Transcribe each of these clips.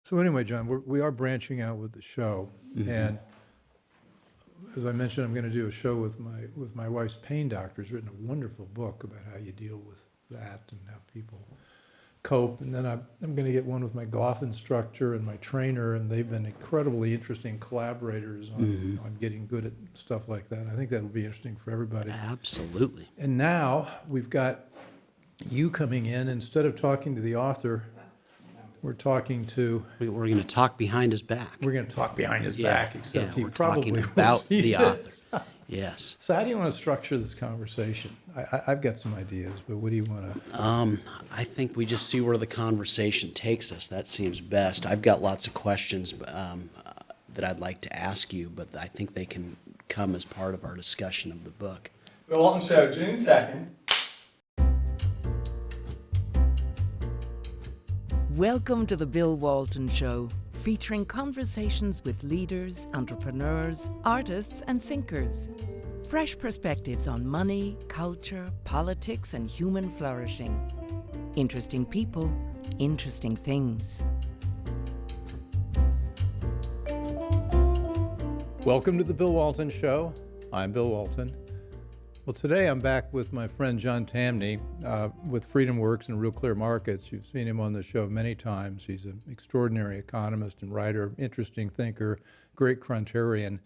So anyway, John, we are branching out with the show, and as I mentioned, I'm going to do a show with my wife's pain doctor. Who's written a wonderful book about how you deal with that and how people cope. And then I'm going to get one with my golf instructor and my trainer, and they've been incredibly interesting collaborators on getting good at stuff like that. I think that'll be interesting for everybody. Absolutely. And now we've got you coming in. Instead of talking to the author, we're talking to. We're going to talk behind his back. We're going to talk behind his back, except he we're probably talking will about see the this. author. Yes. So how do you want to structure this conversation? I've got some ideas, but what do you want to? I think we just see where the conversation takes us. That seems best. I've got lots of questions that I'd like to ask you, but I think they can come as part of our discussion of the book. The Walton Show, June 2nd. Welcome to the Bill Walton Show, featuring conversations with leaders, entrepreneurs, artists, and thinkers. Fresh perspectives on money, culture, politics, and human flourishing. Interesting people, interesting things. Welcome to the Bill Walton Show. I'm Bill Walton. Well, today I'm back with my friend John Tamny with Freedom Works and Real Clear Markets. You've seen him on the show many times. He's an extraordinary economist and writer, interesting thinker, great contrarian.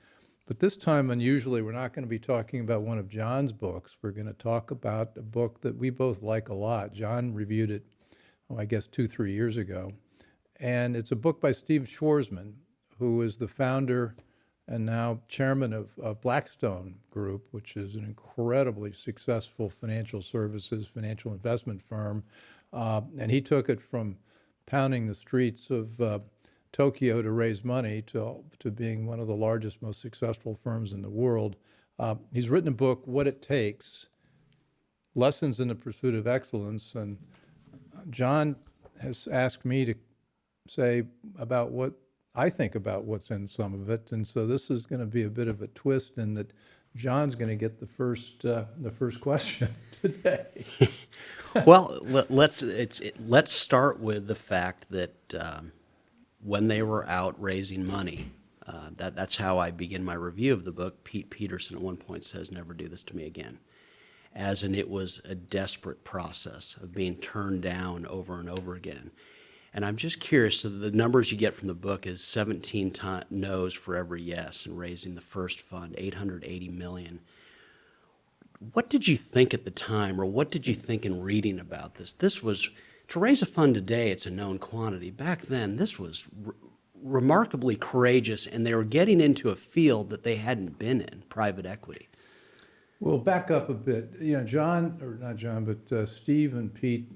But this time, unusually, we're not going to be talking about one of John's books. We're going to talk about a book that we both like a lot. John reviewed it, I guess, 2-3 years ago. And it's a book by Steve Schwarzman, who is the founder and now chairman of Blackstone Group, which is an incredibly successful financial services, financial investment firm. And he took it from pounding the streets of Tokyo to raise money to being one of the largest, most successful firms in the world. He's written a book, What It Takes, Lessons in the Pursuit of Excellence. And John has asked me to say about what I think about what's in some of it, and so this is going to be a bit of a twist in that John's going to get the first question today. Well, let's start with the fact that when they were out raising money, that's how I begin my review of the book. Pete Peterson at one point says, "Never do this to me again," as in it was a desperate process of being turned down over and over again. And I'm just curious, so the numbers you get from the book is 17 no's for every yes in raising the first fund, $880 million. What did you think at the time, or what did you think in reading about this? This was, to raise a fund today, it's a known quantity. Back then, this was remarkably courageous, and they were getting into a field that they hadn't been in, private equity. Well, back up a bit. Steve and Pete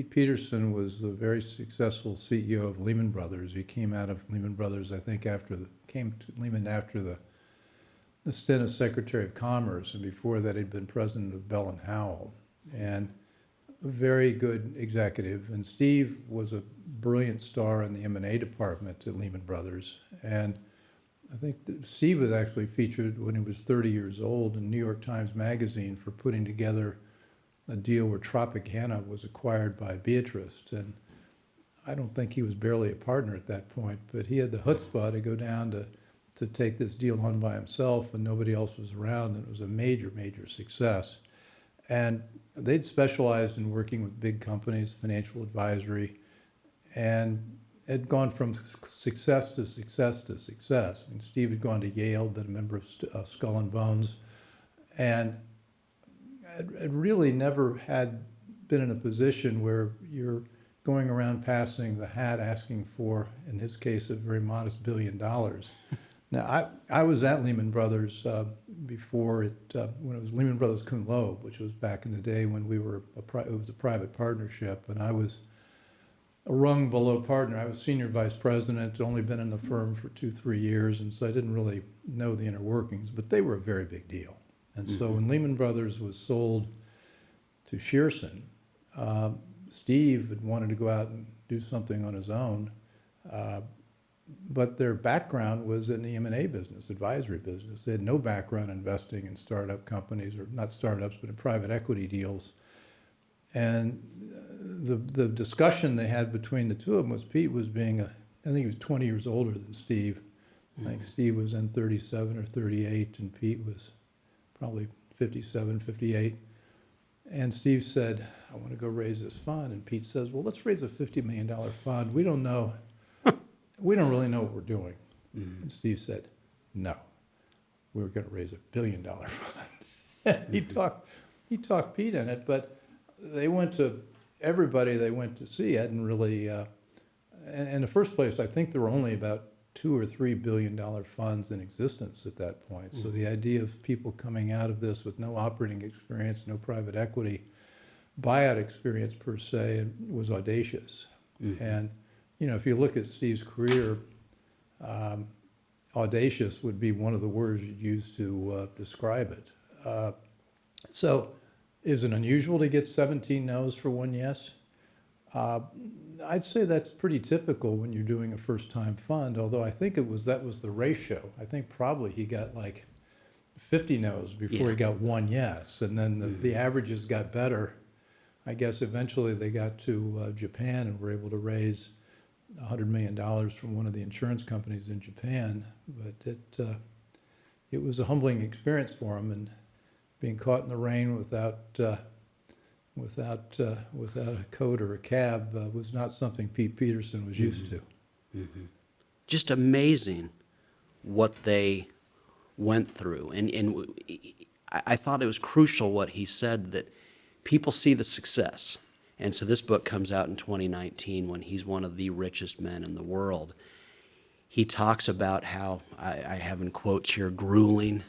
Peterson was the very successful CEO of Lehman Brothers. He came out of Lehman Brothers, I think, came to Lehman after the stint as Secretary of Commerce, and before that he'd been president of Bell and Howell, and a very good executive. And Steve was a brilliant star in the M&A department at Lehman Brothers, and I think that Steve was actually featured when he was 30 years old in New York Times Magazine for putting together a deal where Tropicana was acquired by Beatrice. And I don't think he was barely a partner at that point, but he had the chutzpah to go down to take this deal on by himself, and nobody else was around, and it was a major, major success. And they'd specialized in working with big companies, financial advisory, and had gone from success to success to success. And Steve had gone to Yale, been a member of Skull and Bones, and had really never had been in a position where you're going around passing the hat asking for, in his case, a very modest $1 billion. Now, I was at Lehman Brothers before when it was Lehman Brothers Kun Lo, which was back in the day when it was a private partnership, and I was a rung below partner. I was senior vice president, only been in the firm for 2-3 years, and so I didn't really know the inner workings, but they were a very big deal. And so when Lehman Brothers was sold to Shearson, Steve had wanted to go out and do something on his own, but their background was in the M&A business, advisory business. They had no background investing in startup companies, or not startups, but in private equity deals. And the discussion they had between the two of them was Pete was being I think he was 20 years older than Steve. I think Steve was in 37 or 38, and Pete was probably 57, 58. And Steve said, I want to go raise this fund. And Pete says, well, let's raise a $50 million fund. We don't really know what we're doing. And Steve said, no, we're going to raise $1 billion fund. he talked Pete in it, but everybody they went to see hadn't really, in the first place, I think there were only about $2 or $3 billion funds in existence at that point. So the idea of people coming out of this with no operating experience, no private equity buyout experience per se, was audacious. And if you look at Steve's career, audacious would be one of the words you'd use to describe it. So is it unusual to get 17 no's for one yes? I'd say that's pretty typical when you're doing a first-time fund, although I think that was the ratio. I think probably he got like 50 no's before he got one yes, and then the averages got better. I guess eventually they got to Japan and were able to raise $100 million from one of the insurance companies in Japan, but it was a humbling experience for him, and being caught in the rain without a coat or a cab was not something Pete Peterson was used to. Just amazing what they went through. And I thought it was crucial what he said, that people see the success. And so this book comes out in 2019 when he's one of the richest men in the world. He talks about how, I have in quotes here, grueling.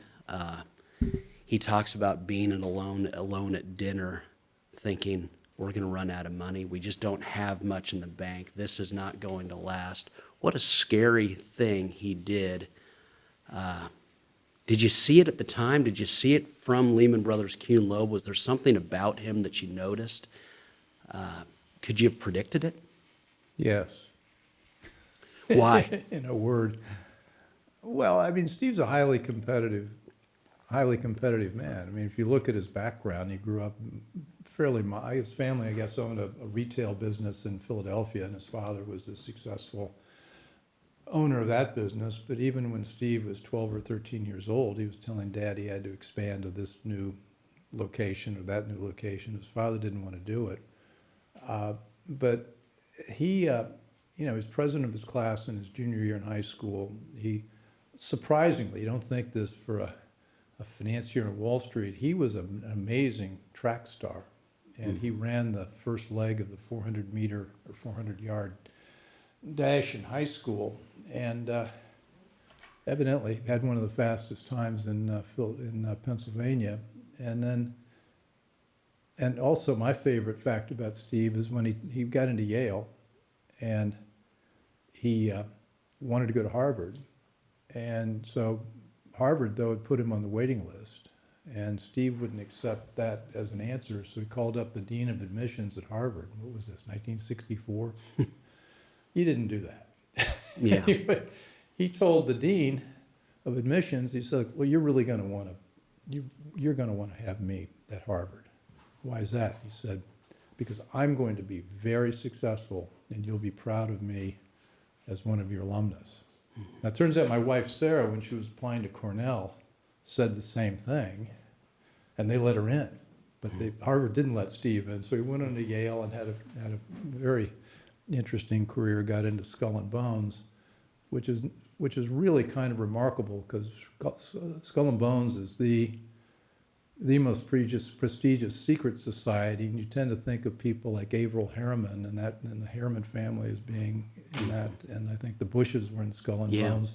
He talks about being alone at dinner, thinking, we're going to run out of money. We just don't have much in the bank. This is not going to last. What a scary thing he did. Did you see it at the time? Did you see it from Lehman Brothers Kuhn Loeb? Was there something about him that you noticed? Could you have predicted it? Yes. Why? In a word. Well, I mean, Steve's a highly competitive man. I mean, if you look at his background, he grew up his family, I guess, owned a retail business in Philadelphia, and his father was a successful owner of that business. But even when Steve was 12 or 13 years old, he was telling Dad he had to expand to this new location or that new location. His father didn't want to do it. But he was president of his class in his junior year in high school. He, surprisingly, you don't think this for a financier on Wall Street, he was an amazing track star. And he ran the first leg of the 400-meter or 400-yard dash in high school, and evidently had one of the fastest times in Pennsylvania. And also my favorite fact about Steve is when he got into Yale, and he wanted to go to Harvard. And so Harvard, though, had put him on the waiting list. And Steve wouldn't accept that as an answer, so he called up the dean of admissions at Harvard. What was this, 1964? He didn't do that. Yeah. Anyway, he told the dean of admissions, he said, well, you're really going to want to have me at Harvard. Why is that? He said, because I'm going to be very successful, and you'll be proud of me as one of your alumnus. Now, it turns out my wife, Sarah, when she was applying to Cornell, said the same thing, and they let her in. But Harvard didn't let Steve in, so he went on to Yale and had a very interesting career, got into Skull and Bones, which is really kind of remarkable, because Skull and Bones is the most prestigious secret society, and you tend to think of people like Averell Harriman and the Harriman family as being in that, and I think the Bushes were in Skull and Bones.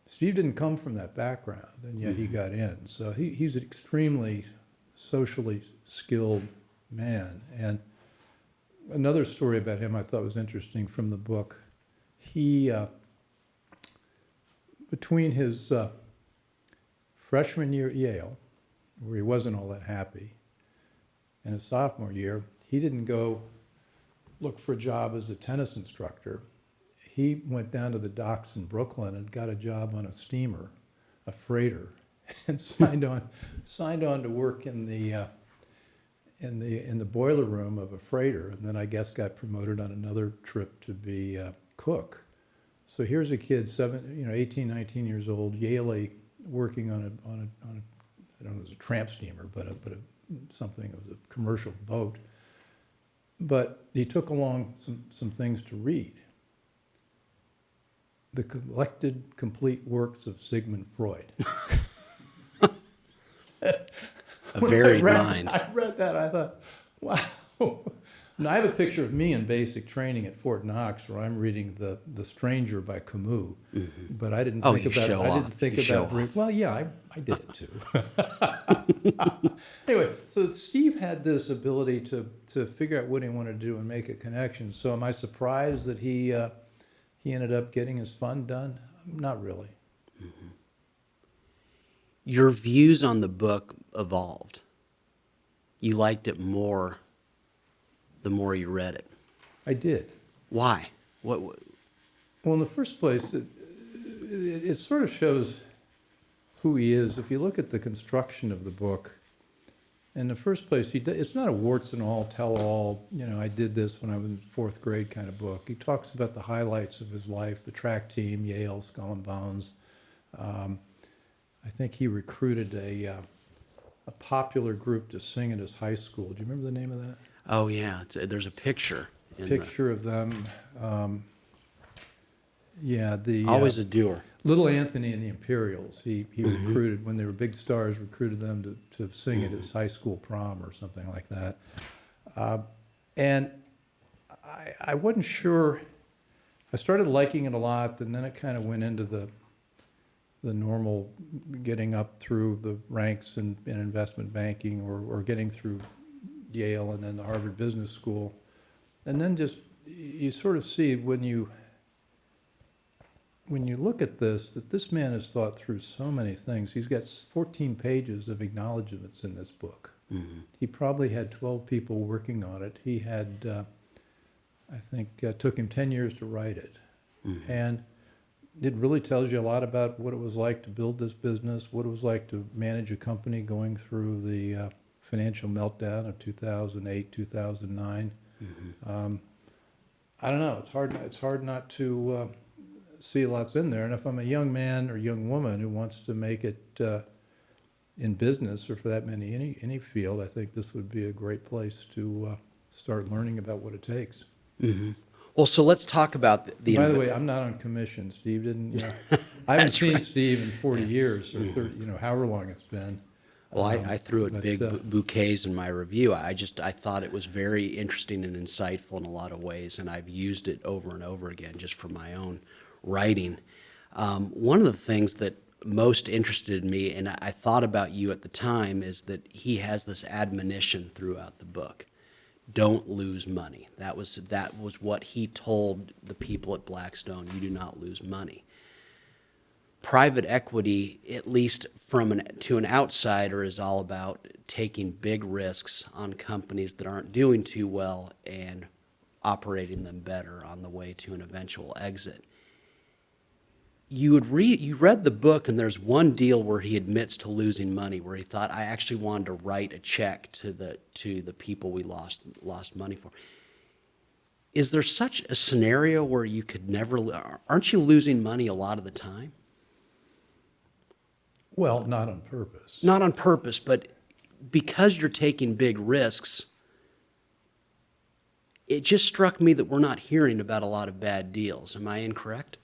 Steve didn't come from that background, and yet he got in. So he's an extremely socially skilled man. And another story about him I thought was interesting from the book. He, between his freshman year at Yale, where he wasn't all that happy, and his sophomore year, he didn't go look for a job as a tennis instructor. He went down to the docks in Brooklyn and got a job on a steamer, a freighter, and signed on to work in the boiler room of a freighter, and then I guess got promoted on another trip to be a cook. So here's a kid, 18, 19 years old, Yale, working on a, I don't know, it was a tramp steamer, but something, it was a commercial boat. But he took along some things to read. The collected complete works of Sigmund Freud. A varied mind. I read that, I thought, wow. Now, I have a picture of me in basic training at Fort Knox where I'm reading The Stranger by Camus, but I didn't think about show I off. didn't think You show about off. well, yeah, I did it too. Anyway, so Steve had this ability to figure out what he wanted to do and make a connection. So am I surprised that he ended up getting his fund done? Not really. Your views on the book evolved. You liked it more the more you read it. I did. Why? What? Well, in the first place, it sort of shows who he is. If you look at the construction of the book, in the first place, it's not a warts and all, tell-all, I did this when I was in fourth grade kind of book. He talks about the highlights of his life, the track team, Yale, Skull and Bones. I think he recruited a popular group to sing at his high school. Do you remember the name of that? Oh yeah, there's a picture. Picture of them. Always a doer. Little Anthony and the Imperials. He recruited, when they were big stars, recruited them to sing at his high school prom or something like that. And I wasn't sure. I started liking it a lot, and then it kind of went into the normal getting up through the ranks in investment banking or getting through Yale and then the Harvard Business School. And then just, you sort of see when you look at this, that this man has thought through so many things. He's got 14 pages of acknowledgments in this book. Mm-hmm. He probably had 12 people working on it. He had, I think, took him 10 years to write it. Mm-hmm. And it really tells you a lot about what it was like to build this business, what it was like to manage a company going through the financial meltdown of 2008, 2009. Mm-hmm. I don't know. It's hard not to see a lot's in there. And if I'm a young man or young woman who wants to make it in business, or for that matter, any field, I think this would be a great place to start learning about what it takes. Mm-hmm. Well, so let's talk about the. By the way, I'm not on commission. Steve didn't. I haven't seen right. Steve in 40 years or 30, however long it's been. Well, I threw it but, big bouquets in my review. I thought it was very interesting and insightful in a lot of ways, and I've used it over and over again just for my own writing. One of the things that most interested me, and I thought about you at the time, is that he has this admonition throughout the book: don't lose money. That was what he told the people at Blackstone. You do not lose money. Private equity, at least to an outsider, is all about taking big risks on companies that aren't doing too well and operating them better on the way to an eventual exit. You read the book, and there's one deal where he admits to losing money, where he thought, I actually wanted to write a check to the people we lost money for. Is there such a scenario where you could never? Aren't you losing money a lot of the time? Well, not on purpose. Not on purpose, but because you're taking big risks, it just struck me that we're not hearing about a lot of bad deals. Am I incorrect?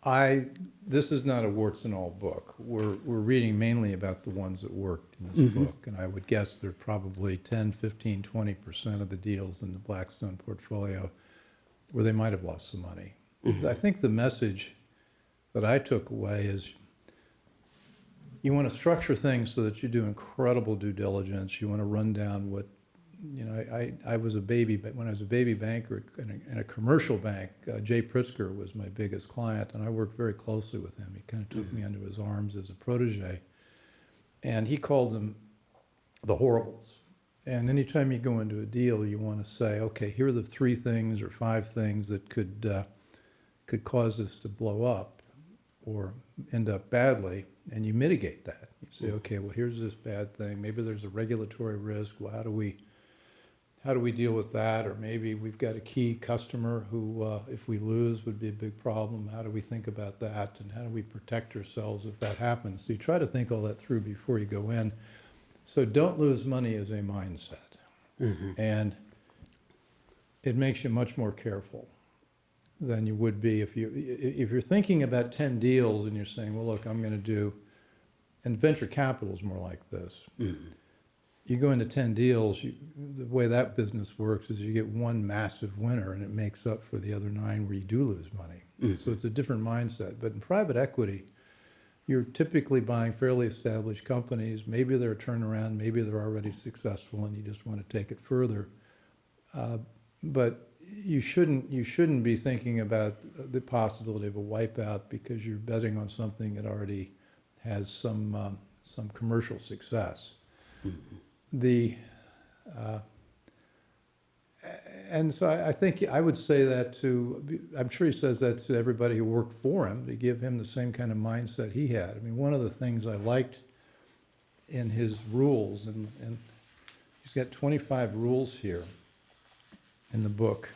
This is not a warts and all book. We're reading mainly about the ones that worked in this Mm-hmm. book, and I would guess there are probably 10, 15, 20% of the deals in the Blackstone portfolio where they might have lost some money. Mm-hmm. I think the message that I took away is you want to structure things so that you do incredible due diligence. You want to run down what, I was a baby, but when I was a baby banker in a commercial bank, Jay Pritzker was my biggest client, and I worked very closely with him. He kind of took me under his arms as a protege, and he called them the horribles. And anytime you go into a deal, you want to say, okay, here are the 3 things or 5 things that could cause this to blow up or end up badly, and you mitigate that. You say, okay, well, here's this bad thing. Maybe there's a regulatory risk. Well, how do we how do we deal with that? Or maybe we've got a key customer who, if we lose, would be a big problem. How do we think about that? And how do we protect ourselves if that happens? So you try to think all that through before you go in. So don't lose money is a mindset. And it makes you much more careful than you would be if you're thinking about 10 deals and you're saying, well, look, I'm going to do, and venture capital is more like this. You go into 10 deals, the way that business works is you get one massive winner and it makes up for the other 9 where you do lose money. So it's a different mindset. But in private equity, you're typically buying fairly established companies. Maybe they're a turnaround, maybe they're already successful and you just want to take it further. But you shouldn't be thinking about the possibility of a wipeout because you're betting on something that already has some commercial success. And so I think I would say that I'm sure he says that to everybody who worked for him, to give him the same kind of mindset he had. I mean, one of the things I liked in his rules, and he's got 25 rules here in the book.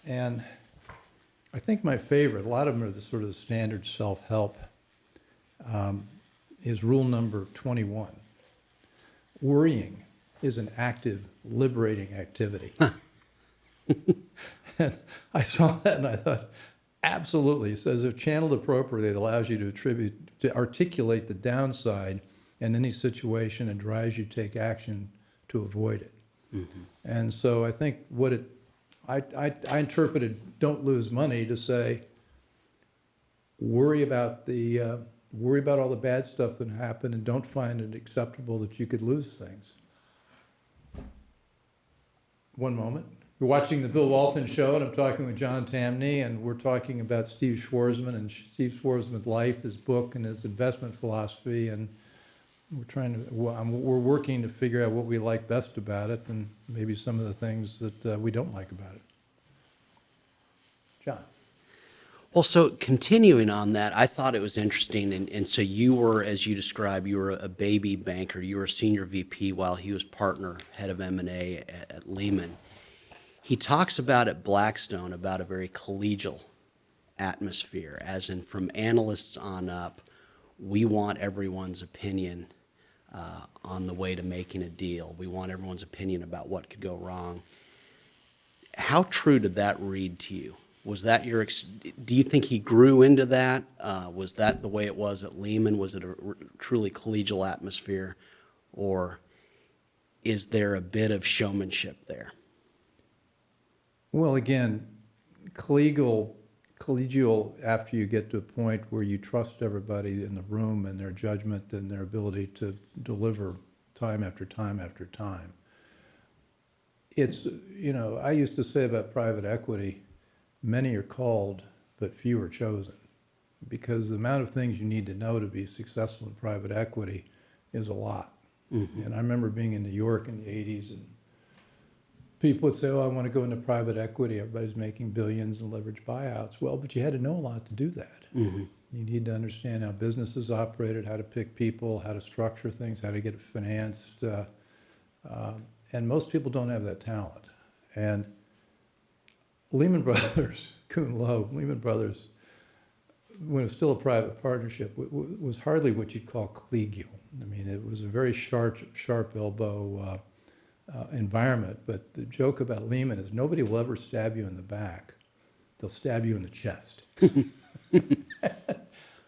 And I think my favorite, a lot of them are the sort of the standard self-help, is rule number 21. Worrying is an active, liberating activity. And I saw that and I thought, absolutely. It says if channeled appropriately, it allows you to articulate the downside in any situation and drives you to take action to avoid it. And so I think I interpreted don't lose money to say worry about all the bad stuff that happened and don't find it acceptable that you could lose things. One moment. We're watching the Bill Walton Show and I'm talking with John Tamny and we're talking about Steve Schwarzman and Steve Schwarzman's life, his book and his investment philosophy, and we're working to figure out what we like best about it and maybe some of the things that we don't like about it. John. Well, so continuing on that, I thought it was interesting, and so you were, as you described, you were a baby banker, you were a senior VP while he was partner, head of M&A at Lehman. He talks about at Blackstone about a very collegial atmosphere, as in from analysts on up, we want everyone's opinion on the way to making a deal. We want everyone's opinion about what could go wrong. How true did that read to you? Was that do you think he grew into that? Was that the way it was at Lehman? Was it a truly collegial atmosphere? Or is there a bit of showmanship there? Well, again, collegial after you get to a point where you trust everybody in the room and their judgment and their ability to deliver time after time after time. It's, I used to say about private equity, many are called, but few are chosen, because the amount of things you need to know to be successful in private equity is a lot. And I remember being in New York in the 80s, and people would say, oh, I want to go into private equity. Everybody's making billions in leveraged buyouts. Well, but you had to know a lot to do that. You need to understand how businesses operated, how to pick people, how to structure things, how to get it financed. And most people don't have that talent. And Lehman Brothers, Kuhn Loeb, Lehman Brothers, when it was still a private partnership, was hardly what you'd call collegial. I mean, it was a very sharp elbow environment. But the joke about Lehman is nobody will ever stab you in the back. They'll stab you in the chest.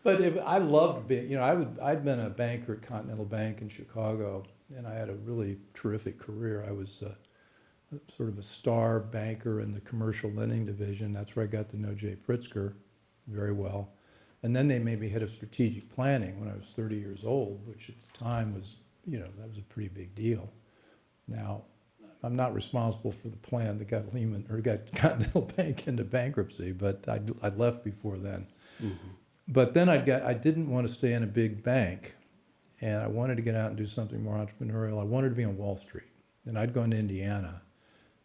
But I loved being, I'd been a banker at Continental Bank in Chicago, and I had a really terrific career. I was sort of a star banker in the commercial lending division. That's where I got to know Jay Pritzker very well. And then they made me head of strategic planning when I was 30 years old, which at the time was, that was a pretty big deal. Now, I'm not responsible for the plan that got got Continental Bank into bankruptcy, but I'd left before then. But then I didn't want to stay in a big bank, and I wanted to get out and do something more entrepreneurial. I wanted to be on Wall Street, and I'd gone to Indiana,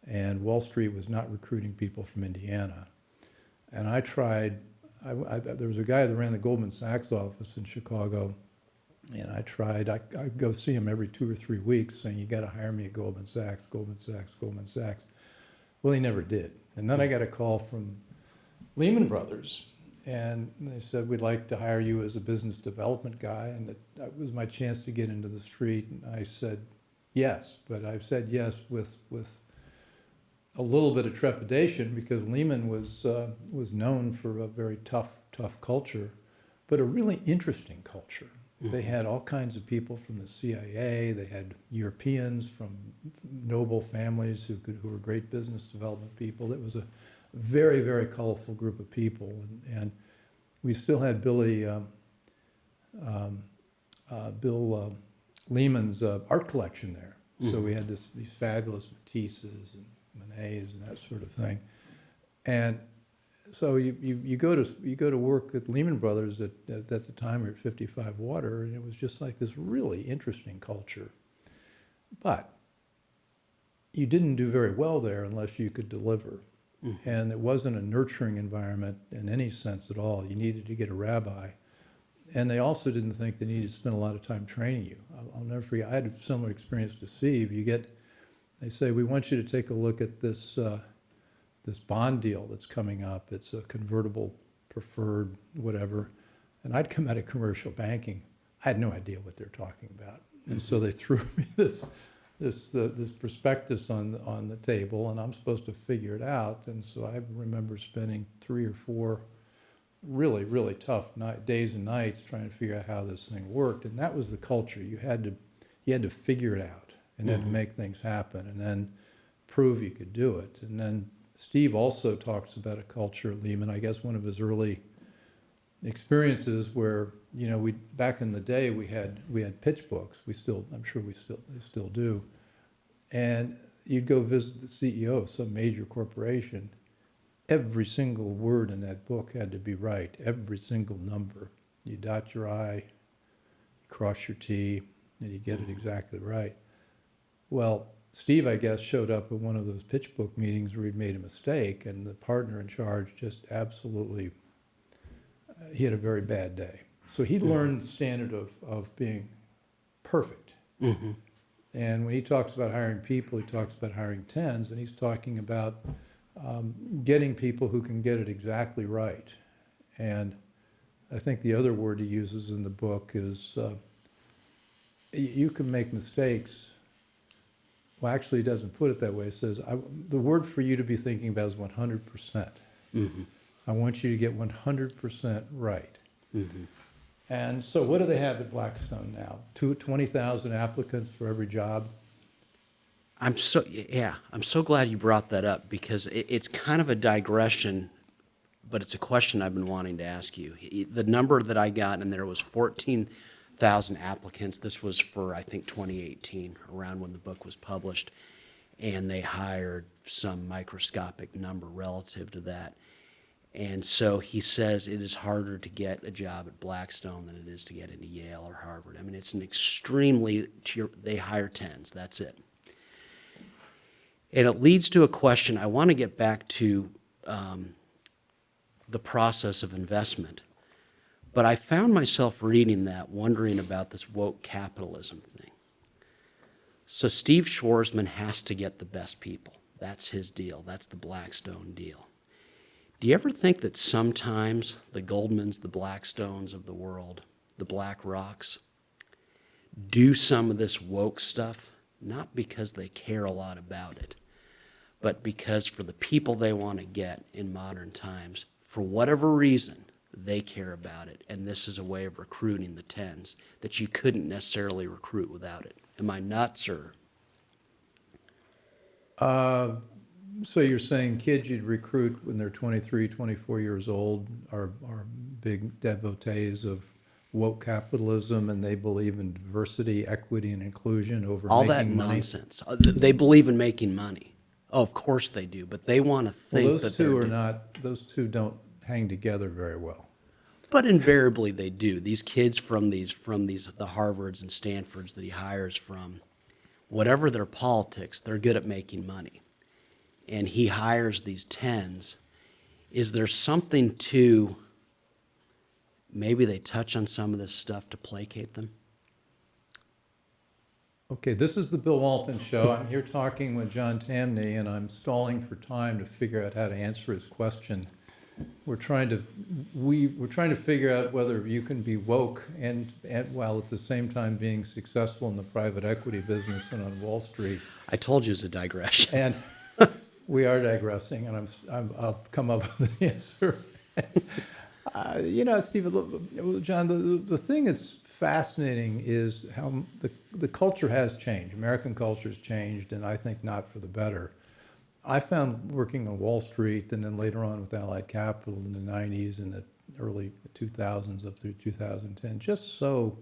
and Wall Street was not recruiting people from Indiana. And I tried, there was a guy that ran the Goldman Sachs office in Chicago, And I tried, I go see him every 2 or 3 weeks saying, you got to hire me at Goldman Sachs, Goldman Sachs, Goldman Sachs. Well, he never did. And then I got a call from Lehman Brothers, and they said, we'd like to hire you as a business development guy. And that was my chance to get into the street. And I said, yes, but I've said yes with a little bit of trepidation, because Lehman was known for a very tough culture, but a really interesting culture. They had all kinds of people from the CIA. They had Europeans from noble families who were great business development people. It was a very, very colorful group of people. And we still had Bill Lehman's art collection there. So we had these fabulous Matisses and Monets and that sort of thing. And so you go to work at Lehman Brothers at the time, we were at 55 Water, and it was just like this really interesting culture. But you didn't do very well there unless you could deliver. And it wasn't a nurturing environment in any sense at all. You needed to get a rabbi. And they also didn't think they needed to spend a lot of time training you. I'll never forget, I had a similar experience to Steve. They say, we want you to take a look at this bond deal that's coming up. It's a convertible, preferred, whatever. And I'd come out of commercial banking. I had no idea what they're talking about. And so they threw me this prospectus on the table, and I'm supposed to figure it out. And so I remember spending 3 or 4 really, really tough days and nights trying to figure out how this thing worked. And that was the culture. You had to figure it out, and then make things happen, and then prove you could do it. And then Steve also talks about a culture at Lehman. I guess one of his early experiences where, back in the day we had pitch books. I'm sure they still do. And you'd go visit the CEO of some major corporation. Every single word in that book had to be right. Every single number. You dot your I, you cross your T, and you get it exactly right. Well, Steve, I guess, showed up at one of those pitch book meetings where he'd made a mistake, and the partner in charge just absolutely, he had a very bad day. So he learned the standard of being perfect. And when he talks about hiring people, he talks about hiring tens, and he's talking about getting people who can get it exactly right. And I think the other word he uses in the book is you can make mistakes. Well, actually, he doesn't put it that way. It says, the word for you to be thinking about is 100%. I want you to get 100% right. And so what do they have at Blackstone now? 20,000 applicants for every job? I'm so glad you brought that up, because it's kind of a digression, but it's a question I've been wanting to ask you. The number that I got in there was 14,000 applicants. This was for, I think, 2018, around when the book was published, and they hired some microscopic number relative to that. And so he says it is harder to get a job at Blackstone than it is to get into Yale or Harvard. I mean, it's an extremely, they hire tens, that's it. And it leads to a question. I want to get back to the process of investment. But I found myself reading that, wondering about this woke capitalism thing. So Steve Schwarzman has to get the best people. That's his deal. That's the Blackstone deal. Do you ever think that sometimes the Goldmans, the Blackstones of the world, the Black Rocks, do some of this woke stuff, not because they care a lot about it, but because for the people they want to get in modern times, for whatever reason, they care about it. And this is a way of recruiting the tens that you couldn't necessarily recruit without it. Am I nuts, or? So you're saying kids you'd recruit when they're 23, 24 years old are big devotees of woke capitalism, and they believe in diversity, equity, and inclusion over All making that money? nonsense. They believe in making money. Oh, of course they do, but they want to think Well, that those two don't hang together very well. But invariably they do. These kids from the Harvards and Stanfords that he hires from, whatever their politics, they're good at making money. And he hires these tens. Is there something to, maybe they touch on some of this stuff to placate them? Okay, this is the Bill Walton Show. I'm here talking with John Tamny, and I'm stalling for time to figure out how to answer his question. We're trying to figure out whether you can be woke and while at the same time being successful in the private equity business and on Wall Street. I told you it's a digression. And we are digressing, and I'll come up with an answer. Steve, John, the thing that's fascinating is how the culture has changed. American culture has changed, and I think not for the better. I found working on Wall Street and then later on with Allied Capital in the 90s and the early 2000s up through 2010 just so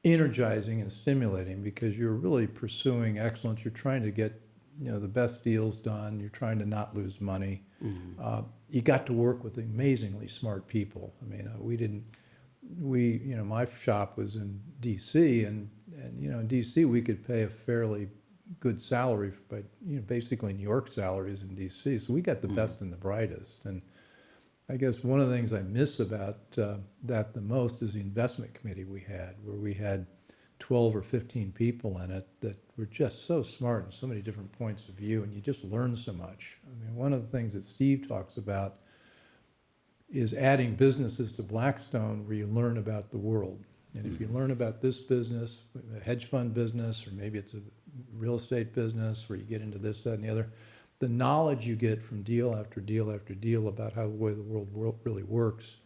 energizing and stimulating because you're really pursuing excellence. You're trying to get the best deals done. You're trying to not lose money. Mm-hmm. You got to work with amazingly smart people. I mean, my shop was in D.C. and in D.C. we could pay a fairly good salary, but basically New York salaries in D.C. So we got the best and the brightest. And I guess one of the things I miss about that the most is the investment committee we had, where we had 12 or 15 people in it that were just so smart and so many different points of view, and you just learn so much. I mean, one of the things that Steve talks about is adding businesses to Blackstone where you learn about the world. And if you learn about this business, a hedge fund business, or maybe it's a real estate business where you get into this, that, and the other, the knowledge you get from deal after deal after deal about how the way the world really works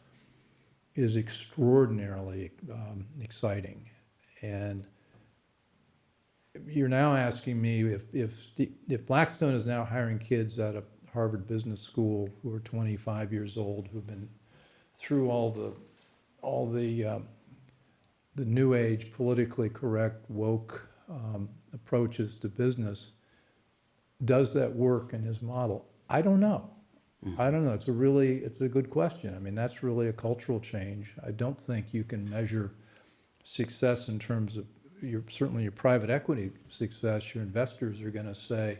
is extraordinarily exciting. And you're now asking me if Blackstone is now hiring kids out of Harvard Business School who are 25 years old, who've been through all the new age, politically correct, woke approaches to business, does that work in his model? I don't know. I don't know. It's a good question. I mean, that's really a cultural change. I don't think you can measure success in terms of certainly your private equity success. Your investors are going to say,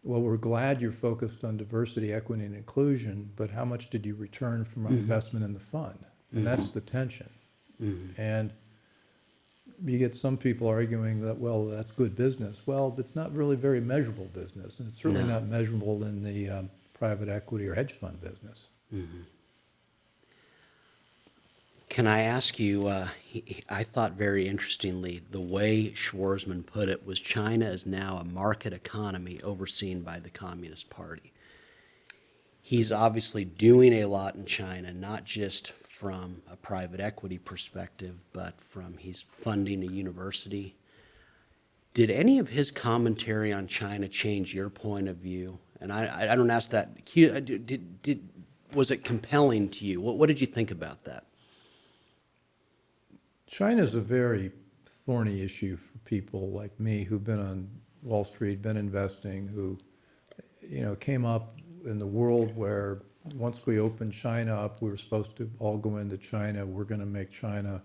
well, we're glad you're focused on diversity, equity, and inclusion, but how much did you return from our investment in the fund? And that's the tension. And you get some people arguing that, well, that's good business. Well, it's not really very measurable business, and it's certainly not measurable in the private equity or hedge fund business. Can I ask you, I thought very interestingly, the way Schwarzman put it was China is now a market economy overseen by the Communist Party. He's obviously doing a lot in China, not just from a private equity perspective, but from he's funding a university. Did any of his commentary on China change your point of view? And I don't ask that. Was it compelling to you? What did you think about that? China's a very thorny issue for people like me who've been on Wall Street, been investing, who, came up in the world where once we opened China up, we were supposed to all go into China. We're going to make China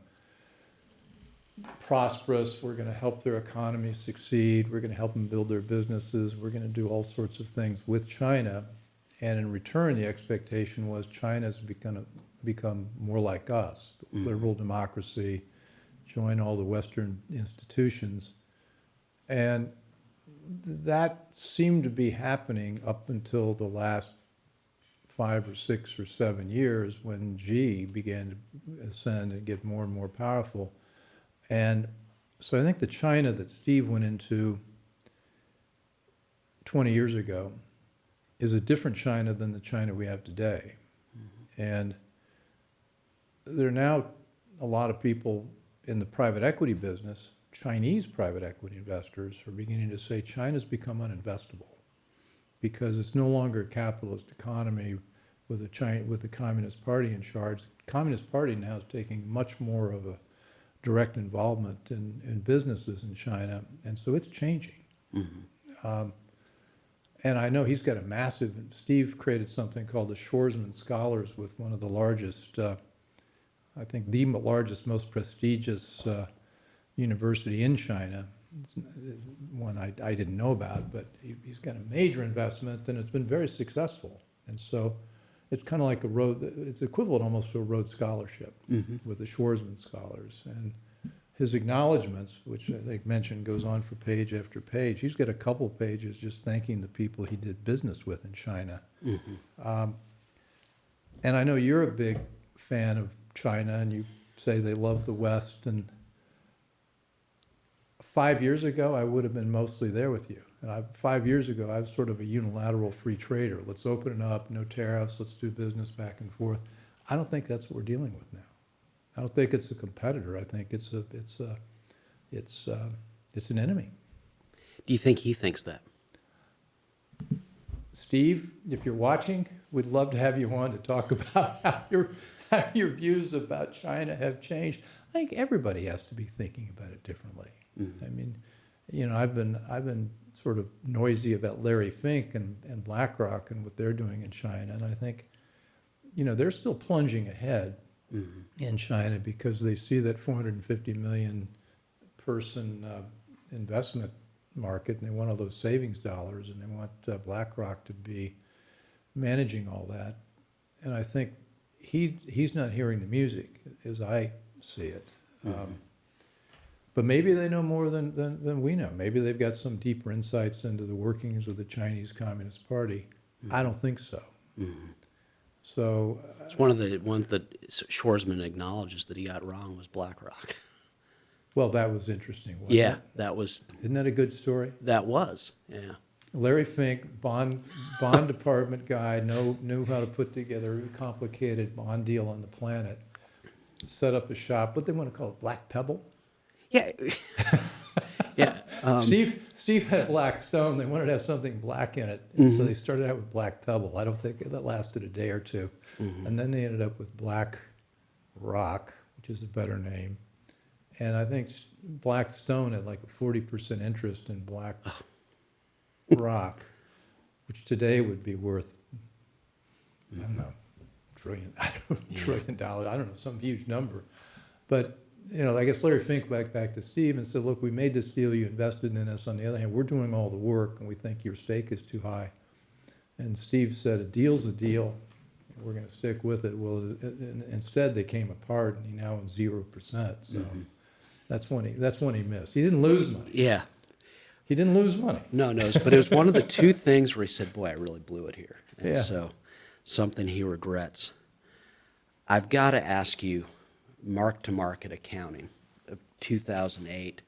prosperous. We're going to help their economy succeed. We're going to help them build their businesses. We're going to do all sorts of things with China. And in return, the expectation was China's become more like us, liberal democracy, join all the Western institutions. And that seemed to be happening up until the last 5 or 6 or 7 years when Xi began to ascend and get more and more powerful. And so I think the China that Steve went into 20 years ago is a different China than the China we have today. And there are now a lot of people in the private equity business, Chinese private equity investors, are beginning to say China's become uninvestable because it's no longer a capitalist economy with the Communist Party in charge. The Communist Party now is taking much more of a direct involvement in businesses in China, and so it's changing. And I know he's got a massive, Steve created something called the Schwarzman Scholars with one of the largest, I think the largest, most prestigious university in China. One I didn't know about, but he's got a major investment and it's been very successful. And so it's kind of like it's equivalent almost to a Rhodes Scholarship with the Schwarzman Scholars. And his acknowledgments, which I think mentioned goes on for page after page. He's got a couple pages just thanking the people he did business with in China. And I know you're a big fan of China, and you say they love the West. And 5 years ago, I would have been mostly there with you. And 5 years ago, I was sort of a unilateral free trader. Let's open it up, no tariffs, let's do business back and forth. I don't think that's what we're dealing with now. I don't think it's a competitor. I think it's an enemy. Do you think he thinks that? Steve, if you're watching, we'd love to have you on to talk about how your views about China have changed. I think everybody has to be thinking about it differently. I mean, I've been sort of noisy about Larry Fink and BlackRock and what they're doing in China, and I think, they're still plunging ahead in China because they see that 450 million person investment market, and they want all those savings dollars, and they want BlackRock to be managing all that. And I think he's not hearing the music as I see it. But maybe they know more than we know. Maybe they've got some deeper insights into the workings of the Chinese Communist Party. I don't think so. So It's one of the ones that Schwarzman acknowledges that he got wrong was BlackRock. well, that was interesting, wasn't Yeah, it? Isn't that a good story? that was, yeah. Larry Fink, bond department guy, knew how to put together a complicated bond deal on the planet. Set up a shop, what they want to call it, Black Pebble? Yeah. Yeah. Steve had Blackstone. They wanted to have something black in it, and so they started out with Black Pebble. I don't think that lasted a day or two, and then they ended up with Black Rock, which is a better name. And I think Blackstone had like a 40% interest in Black Rock, which today would be worth, I don't know, trillion dollars. I don't know, some huge number. But I guess Larry Fink back to Steve and said, look, we made this deal, you invested in us. On the other hand, we're doing all the work, and we think your stake is too high. And Steve said, a deal's a deal. We're going to stick with it. Well, instead, they came apart, and he now owns 0%. So that's when he missed. He didn't lose money. Yeah. He didn't lose money. No, but it was one of the two things where he said, boy, I really blew it here. And Yeah. so something he regrets. I've got to ask you, mark-to-market accounting of 2008.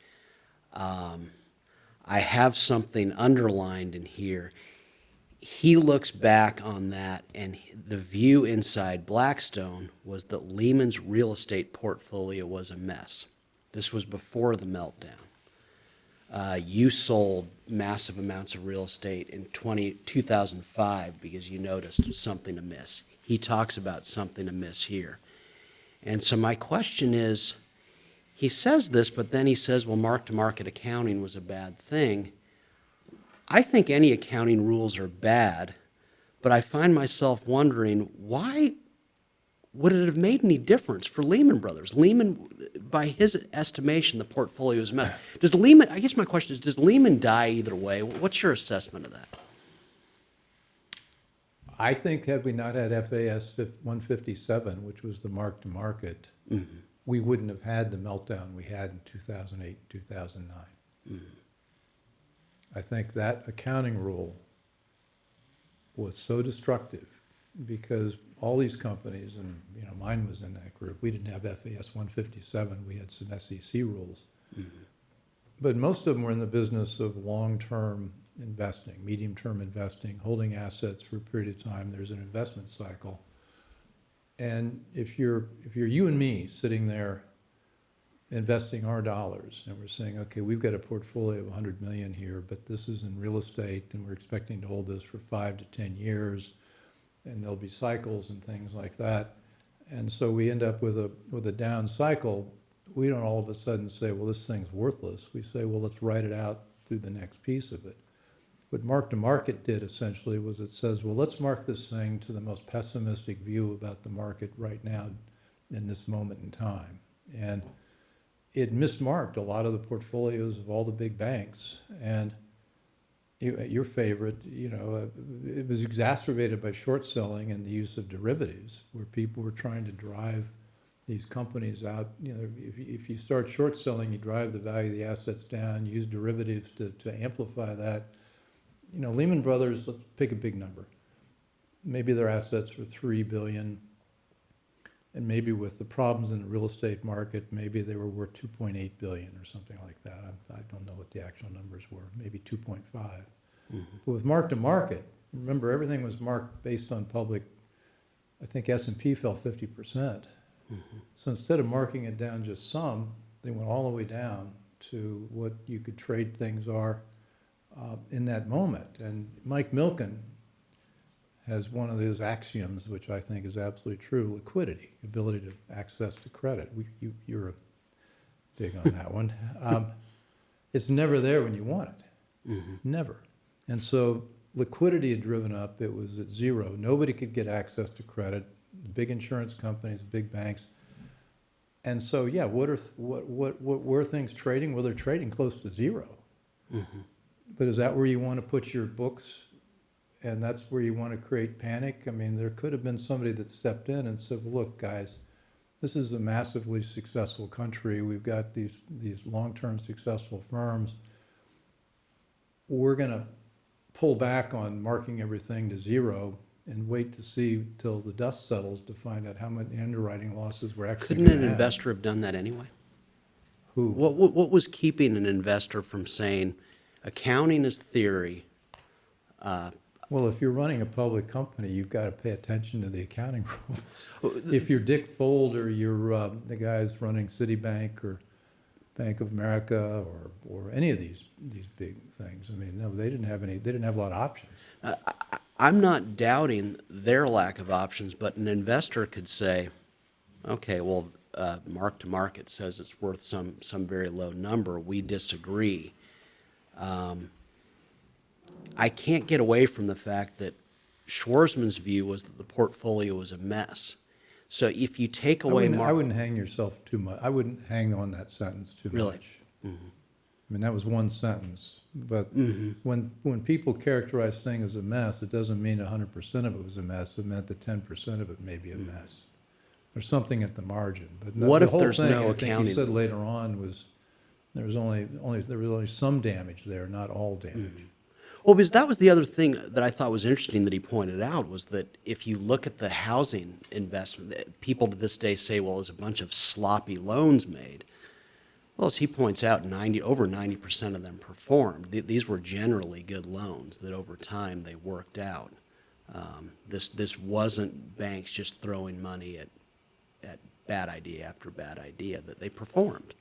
I have something underlined in here. He looks back on that, and the view inside Blackstone was that Lehman's real estate portfolio was a mess. This was before the meltdown. You sold massive amounts of real estate in 2005 because you noticed something amiss. He talks about something amiss here. And so my question is, he says this, but then he says, well, mark-to-market accounting was a bad thing. I think any accounting rules are bad, but I find myself wondering, why would it have made any difference for Lehman Brothers? Lehman, by his estimation, the portfolio is a mess. I guess my question is, does Lehman die either way? What's your assessment of that? I think had we not had FAS 157, which was the mark-to-market, we wouldn't have had the meltdown we had in 2008, 2009. I think that accounting rule was so destructive because all these companies, and mine was in that group, we didn't have FAS 157, we had some SEC rules. But most of them were in the business of long-term investing, medium-term investing, holding assets for a period of time. There's an investment cycle. And if you're you and me sitting there investing our dollars, and we're saying, okay, we've got a portfolio of 100 million here, but this is in real estate, and we're expecting to hold this for 5 to 10 years, and there'll be cycles and things like that. And so we end up with a down cycle. We don't all of a sudden say, well, this thing's worthless. We say, well, let's write it out through the next piece of it. What mark-to-market did essentially was it says, well, let's mark this thing to the most pessimistic view about the market right now in this moment in time. And it mismarked a lot of the portfolios of all the big banks. And your favorite, it was exacerbated by short selling and the use of derivatives, where people were trying to drive these companies out. If you start short selling, you drive the value of the assets down, use derivatives to amplify that. Lehman Brothers, let's pick a big number. Maybe their assets were $3 billion, and maybe with the problems in the real estate market, maybe they were worth 2.8 billion or something like that. I don't know what the actual numbers were, maybe 2.5. But with mark to market, remember everything was marked based on public. I think S&P fell 50%. So instead of marking it down just some, they went all the way down to what you could trade things are in that moment. And Mike Milken has one of those axioms, which I think is absolutely true: liquidity, ability to access to credit. You're big on that one. It's never there when you want it, never. And so liquidity had driven up. It was at zero. Nobody could get access to credit. The big insurance companies, big banks. And so, yeah, what were things trading? Well, they're trading close to zero. But is that where you want to put your books? And that's where you want to create panic? I mean, there could have been somebody that stepped in and said, well, look, guys, this is a massively successful country. We've got these long-term successful firms. We're going to pull back on marking everything to zero and wait to see till the dust settles to find out how many underwriting losses we're actually Couldn't going an to have. investor have done that anyway? Who? What was keeping an investor from saying, accounting is theory? Well, if you're running a public company, you've got to pay attention to the accounting rules. If you're Dick Fold or you're the guys running Citibank or Bank of America or any of these big things, I mean, no, they didn't have a lot of options. I'm not doubting their lack of options, but an investor could say, okay, well, mark to market says it's worth some very low number. We disagree. I can't get away from the fact that Schwarzman's view was that the portfolio was a mess. So if you take away I wouldn't hang yourself too much. I wouldn't hang on that sentence too Really? much. I mean, that was one sentence. But when people characterize things as a mess, it doesn't mean 100% of it was a mess. It meant that 10% of it may be a mess. There's something at the margin. But What the if whole there's thing, no I think accounting? you said later on was there was only some damage there, not all damage. Well, because that was the other thing that I thought was interesting that he pointed out was that if you look at the housing investment, people to this day say, well, there's a bunch of sloppy loans made. Well, as he points out, over 90% of them performed. These were generally good loans that over time they worked out. This wasn't banks just throwing money at bad idea after bad idea, that they performed.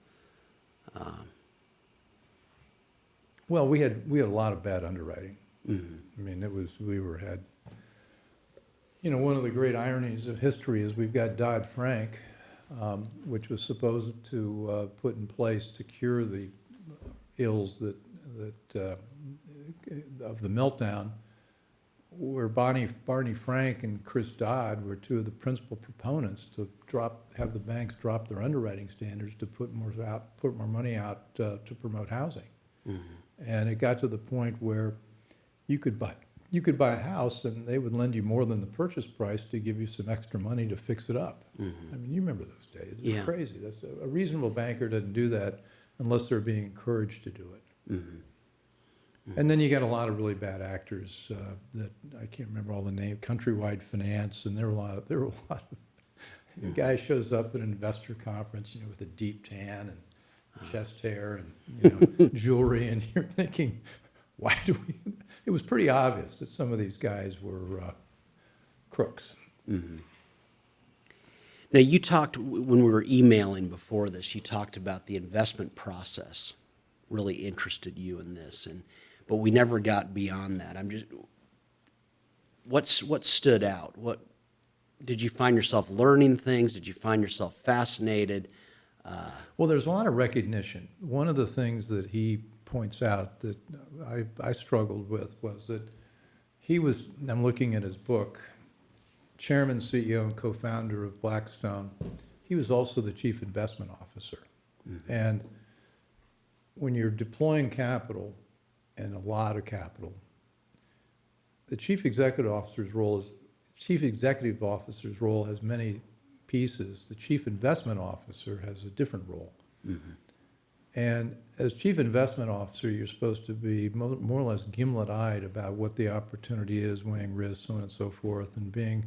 Well, we had a lot of bad underwriting. I mean, one of the great ironies of history is we've got Dodd-Frank, which was supposed to put in place to cure the ills of the meltdown, where Barney Frank and Chris Dodd were two of the principal proponents to have the banks drop their underwriting standards to put more money out to promote housing. And it got to the point where you could buy a house and they would lend you more than the purchase price to give you some extra money to fix it up. I mean, you remember those days. It was Yeah. crazy. That's a reasonable banker doesn't do that unless they're being encouraged to do it. And then you got a lot of really bad actors that I can't remember all the names. Countrywide Finance, and there were a lot of the guy shows up at an investor conference, with a deep tan and chest hair and jewelry, and you're thinking, why do we? It was pretty obvious that some of these guys were crooks. Now, you talked, when we were emailing before this, you talked about the investment process really interested you in this, but we never got beyond that. What stood out? What did you find yourself learning things? Did you find yourself fascinated? Well, there's a lot of recognition. One of the things that he points out that I struggled with was that I'm looking at his book, chairman, CEO, and co-founder of Blackstone. He was also the chief investment officer. And when you're deploying capital, and a lot of capital, the chief executive officer's role has many pieces. The chief investment officer has a different role. And as chief investment officer, you're supposed to be more or less gimlet-eyed about what the opportunity is, weighing risks, so on and so forth, and being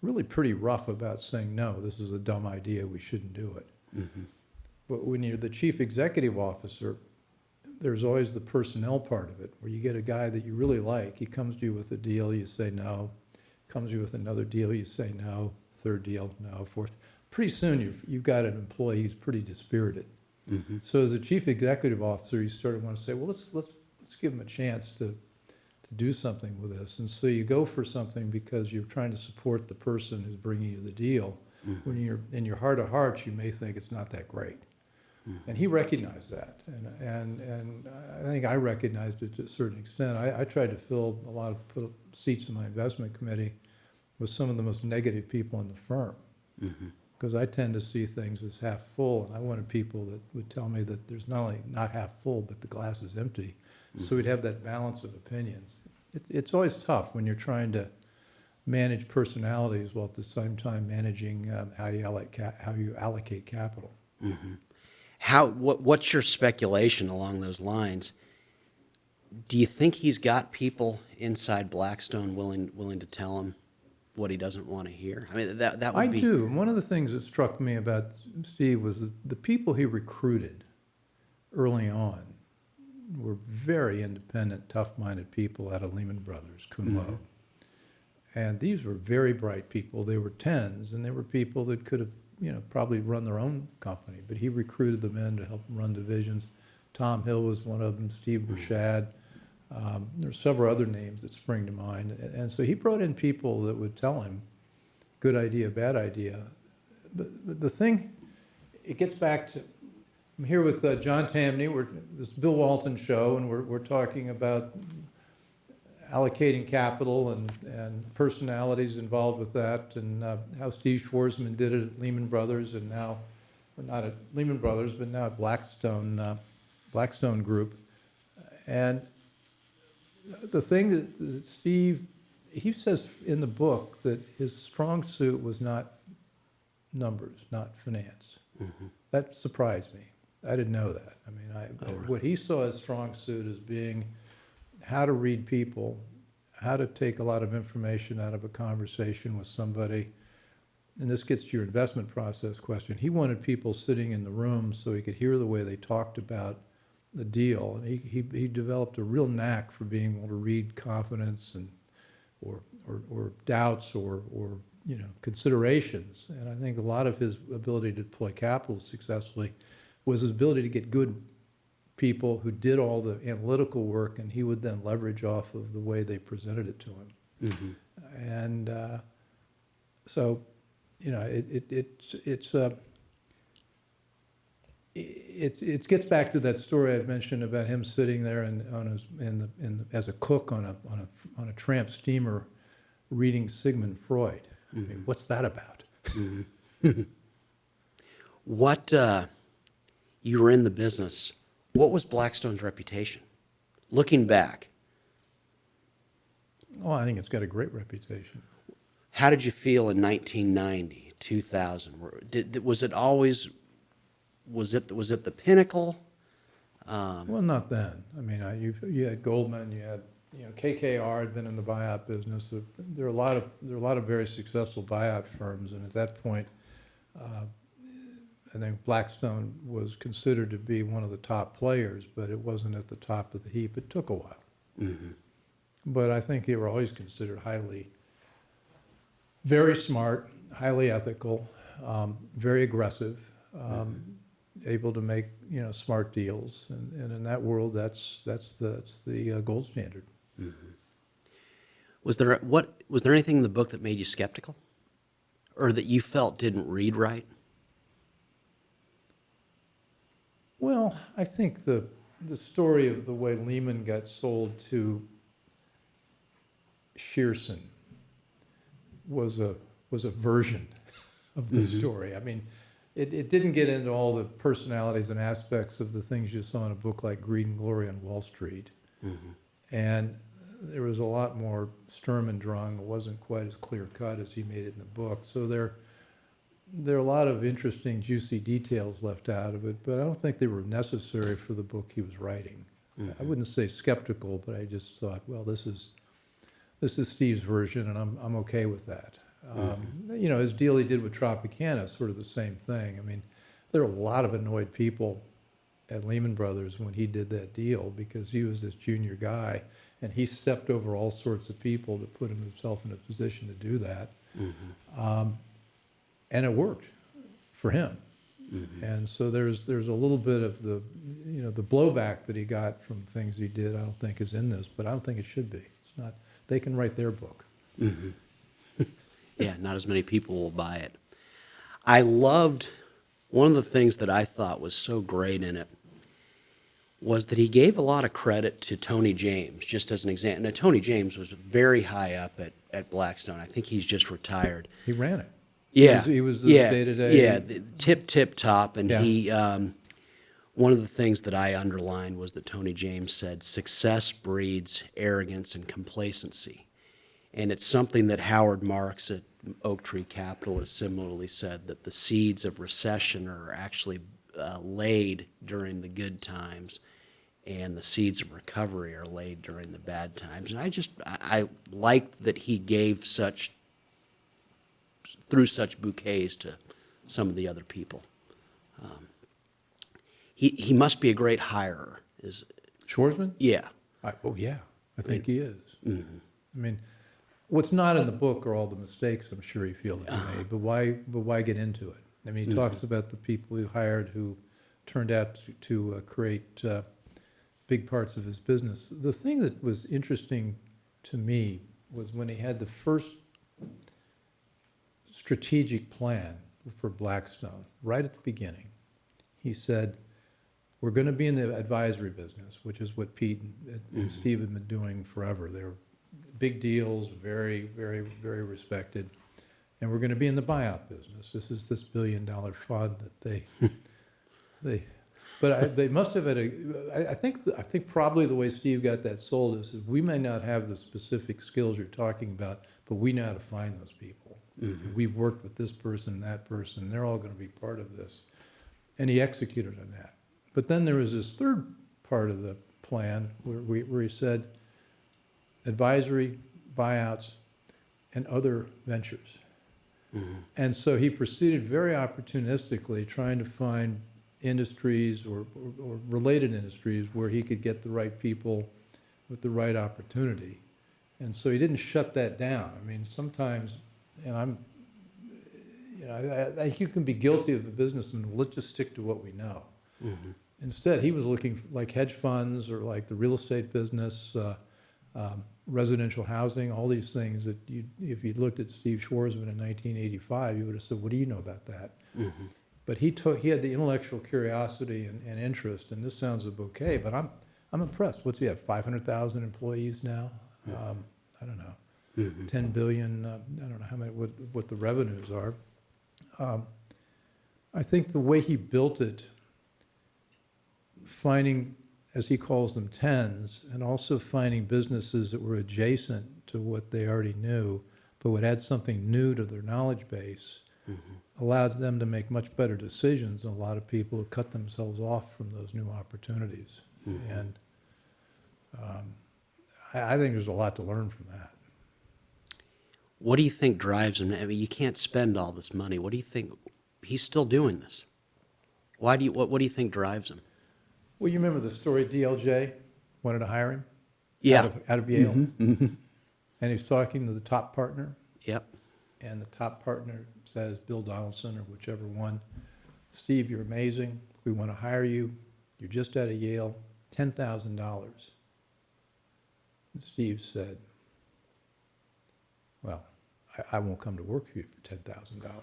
really pretty rough about saying, no, this is a dumb idea, we shouldn't do it. But when you're the chief executive officer, there's always the personnel part of it, where you get a guy that you really like, he comes to you with a deal, you say no, comes to you with another deal, you say no, third deal, no, fourth. Pretty soon you've got an employee who's pretty dispirited. So as a chief executive officer, you sort of want to say, well, let's give him a chance to do something with this. And so you go for something because you're trying to support the person who's bringing you the deal. When you're in your heart of hearts, you may think it's not that great. And he recognized that, and I think I recognized it to a certain extent. I tried to fill a lot of seats in my investment committee with some of the most negative people in the firm, because I tend to see things as half full, and I wanted people that would tell me that there's not only not half full, but the glass is empty. So we'd have that balance of opinions. It's always tough when you're trying to manage personalities while at the same time managing how you allocate capital. What's your speculation along those lines? Do you think he's got people inside Blackstone willing to tell him what he doesn't want to hear? I mean, that would be... I do. One of the things that struck me about Steve was the people he recruited early on were very independent, tough-minded people out of Lehman Brothers, cum laude. And these were very bright people. They were tens, and they were people that could have, probably run their own company. But he recruited them in to help run divisions. Tom Hill was one of them, Steve Schwarzman. There's several other names that spring to mind. And so he brought in people that would tell him, good idea, bad idea. But the thing, it gets back to, I'm here with John Tamny, this Bill Walton show, and we're talking about allocating capital and personalities involved with that, and how Steve Schwarzman did it at Lehman Brothers, and now, or not at Lehman Brothers, but now at Blackstone Group. And the thing that Steve, he says in the book that his strong suit was not numbers, not finance. That surprised me. I didn't know that. I mean, what he saw as strong suit as being how to read people, how to take a lot of information out of a conversation with somebody. And this gets to your investment process question. He wanted people sitting in the room so he could hear the way they talked about the deal. And he developed a real knack for being able to read confidence and or doubts or considerations. And I think a lot of his ability to deploy capital successfully was his ability to get good people who did all the analytical work, and he would then leverage off of the way they presented it to him. And so, it gets back to that story I've mentioned about him sitting there as a cook on a tramp steamer, reading Sigmund Freud. I mean, what's that about? You were in the business. What was Blackstone's reputation? Looking back. Oh, I think it's got a great reputation. How did you feel in 1990, 2000? Was it always, was it the pinnacle? Well, not then. I mean, you had Goldman, you had, KKR had been in the buyout business. There are a lot of very successful buyout firms, and at that point, I think Blackstone was considered to be one of the top players, but it wasn't at the top of the heap. It took a while. But I think they were always considered very smart, highly ethical, very aggressive, able to make smart deals, and in that world, that's the gold standard. Was there anything in the book that made you skeptical, or that you felt didn't read right? Well, I think the story of the way Lehman got sold to Shearson was a version of the story. I mean, it didn't get into all the personalities and aspects of the things you saw in a book like Greed and Glory on Wall Street. And there was a lot more Sturm and Drang. It wasn't quite as clear cut as he made it in the book. So there are a lot of interesting, juicy details left out of it, but I don't think they were necessary for the book he was writing. I wouldn't say skeptical, but I just thought, well, this is Steve's version, and I'm okay with that. You know, his deal he did with Tropicana is sort of the same thing. I mean, there are a lot of annoyed people at Lehman Brothers when he did that deal because he was this junior guy, and he stepped over all sorts of people to put himself in a position to do that. And it worked for him. And so there's a little bit of the, you know, the blowback that he got from things he did, I don't think is in this, but I don't think it should be. It's not, they can write their book. Yeah, not as many people will buy it. I loved, one of the things that I thought was so great in it was that he gave a lot of credit to Tony James, just as an example. Now, Tony James was very high up at Blackstone. I think he's just retired. He ran it. Yeah, He was the yeah, day-to-day. yeah, the tip top, and Yeah. he. One of the things that I underlined was that Tony James said, "Success breeds arrogance and complacency," and it's something that Howard Marks at Oak Tree Capital has similarly said, that the seeds of recession are actually laid during the good times, and the seeds of recovery are laid during the bad times. And I liked that he gave through such bouquets to some of the other people. He must be a great hirer. Schwarzman? Yeah. Oh, yeah, I think he is. I mean, what's not in the book are all the mistakes I'm sure he feels he made, but why get into it? I mean, he talks about the people he hired who turned out to create big parts of his business. The thing that was interesting to me was when he had the first strategic plan for Blackstone, right at the beginning, he said, we're going to be in the advisory business, which is what Pete and Steve had been doing forever. They were big deals, very, very, very respected. And we're going to be in the buyout business. This is this $1 billion fund that they must have had I think probably the way Steve got that sold is we may not have the specific skills you're talking about, but we know how to find those people. We've worked with this person, that person, they're all going to be part of this. And he executed on that. But then there was this third part of the plan where he said advisory, buyouts, and other ventures. And so he proceeded very opportunistically trying to find industries or related industries where he could get the right people with the right opportunity. And so he didn't shut that down. I mean, sometimes, and I think you can be guilty of the business and let's just stick to what we know. Instead, he was looking like hedge funds or like the real estate business, residential housing, all these things that if you'd looked at Steve Schwarzman in 1985, you would have said, what do you know about that? But he had the intellectual curiosity and interest, and this sounds a bouquet, but I'm impressed. What's he have, 500,000 employees now? I don't know, 10 billion, I don't know how many, what the revenues are. I think the way he built it, finding, as he calls them, tens, and also finding businesses that were adjacent to what they already knew, but would add something new to their knowledge base, allowed them to make much better decisions than a lot of people who cut themselves off from those new opportunities. And I think there's a lot to learn from that. What do you think drives him? I mean, you can't spend all this money. What do you think? He's still doing this. What do you think drives him? Well, you remember the story, DLJ wanted to hire him? Yeah. Out of Yale. And he's talking to the top partner, Yep. and the top partner says, Bill Donaldson or whichever one, Steve, you're amazing. We want to hire you. You're just out of Yale, $10,000. And Steve said, well, I won't come to work for you for $10,000.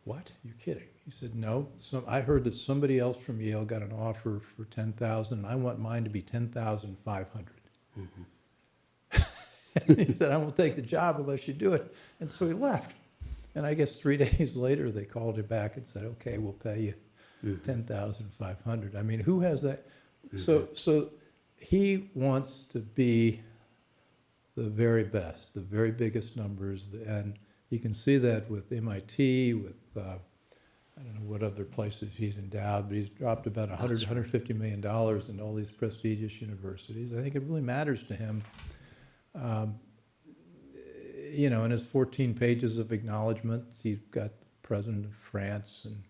What? You're kidding. He said, no, I heard that somebody else from Yale got an offer for $10,000, and I want mine to be $10,500. He said, I won't take the job unless you do it. And so he left. And I guess 3 days later, they called him back and said, okay, we'll pay you $10,500. I mean, who has that? So he wants to be the very best, the very biggest numbers, and You can see that with MIT, with, I don't know what other places he's endowed, but he's dropped about $150 million in all these prestigious universities. I think it really matters to him. You know, in his 14 pages of acknowledgement, he's got the President of France and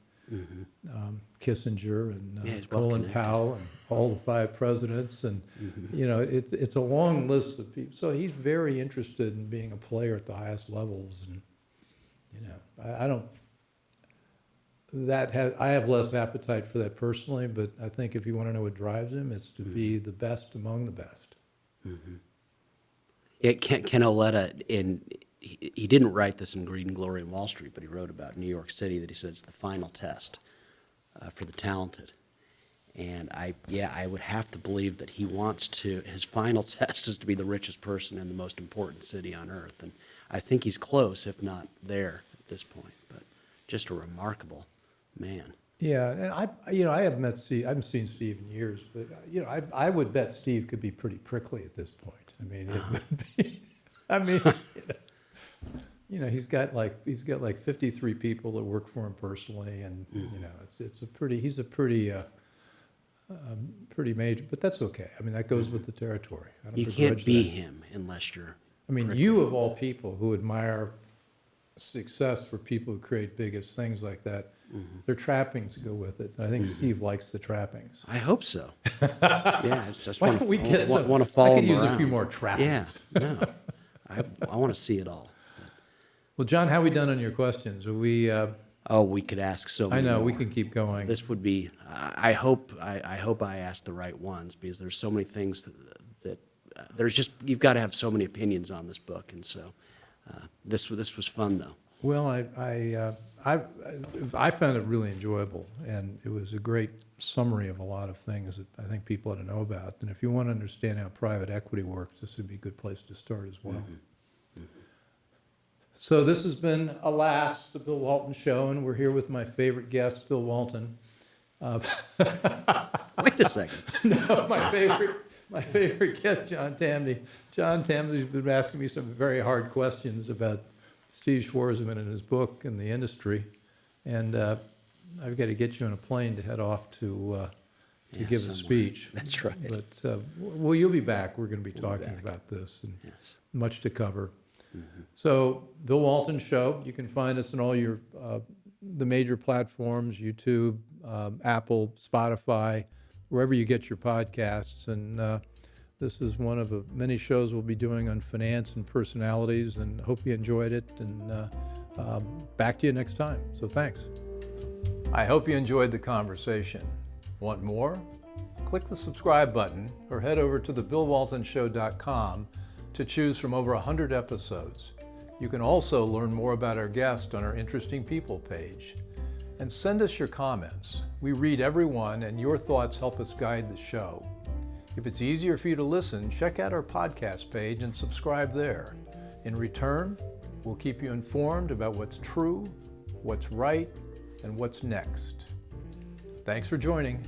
Kissinger and Yeah, he's Colin well-connected. Powell and all the 5 presidents. And, you know, it's a long list of people. So he's very interested in being a player at the highest levels. And, you know, I don't, I have less appetite for that personally, but I think if you want to know what drives him, it's to be the best among the best. Ken Oletta, he didn't write this in Greed and Glory in Wall Street, but he wrote about New York City, that he said it's the final test for the talented. And I would have to believe that he wants to, his final test is to be the richest person in the most important city on earth. And I think he's close, if not there at this point, but just a remarkable man. Yeah, and I haven't met Steve. I haven't seen Steve in years, but you know, I would bet Steve could be pretty prickly at this point. I mean, it would be, I mean, you know, he's got like 53 people that work for him personally, and you know, he's a pretty major. But that's okay. I mean, that goes with the territory. I don't You begrudge can't be that. him unless you're. I mean, you of all people who admire success for people who create biggest things like that, their trappings go with it. And I think Steve likes the trappings. I hope so. Yeah, I just Why want don't we get some? to follow I could him use around. a few more trappings. Yeah, no, I want to see it all. Well, John, how we done on your questions? Are we? Oh, we could ask so many I know more. we can keep going. This would be. I hope I asked the right ones, because there's so many things that there's just, you've got to have so many opinions on this book, and so this was fun though. Well, I found it really enjoyable, and it was a great summary of a lot of things that I think people ought to know about. And if you want to understand how private equity works, this would be a good place to start as well. So this has been, alas, the Bill Walton Show, and we're here with my favorite guest, Bill Walton. Wait a second. No, my favorite guest, John Tamny. John Tamny's been asking me some very hard questions about Steve Schwarzman and his book and the industry, and I've got to get you on a plane to head off to give a somewhere. speech. That's right. But well, you'll be back. We're going to be We'll be talking back. about this, and Yes. much to cover. So, Bill Walton Show. You can find us on all your the major platforms: YouTube, Apple, Spotify, wherever you get your podcasts. And this is one of the many shows we'll be doing on finance and personalities. And hope you enjoyed it. And back to you next time. So thanks. I hope you enjoyed the conversation. Want more? Click the subscribe button or head over to thebillwaltonshow.com to choose from over 100 episodes. You can also learn more about our guest on our Interesting People page. And send us your comments. We read every one, and your thoughts help us guide the show. If it's easier for you to listen, check out our podcast page and subscribe there. In return, we'll keep you informed about what's true, what's right, and what's next. Thanks for joining.